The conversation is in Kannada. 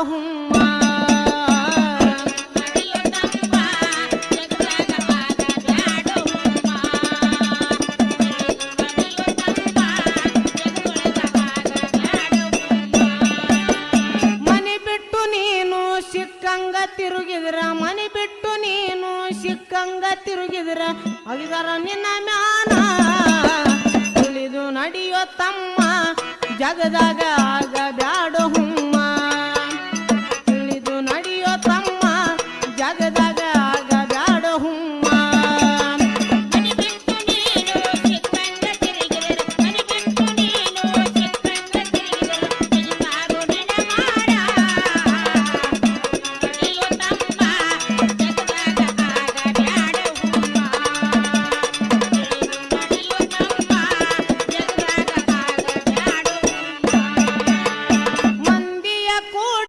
ಹುಮ್ಮ ಮನೆ ಬಿಟ್ಟು ನೀನು ಸಿಕ್ಕಂಗ ತಿರುಗಿದ್ರ ಮನೆ ಬಿಟ್ಟು ನೀನು ಸಿಕ್ಕಂಗ ತಿರುಗಿದ್ರ ಅಗಿದರ ನಿನ್ನ ಮ್ಯಾನ ತುಳಿದು ನಡೆಯೋ ತಮ್ಮ ಜಗದಾಗ ಆಗ ಬ್ಯಾಡೋ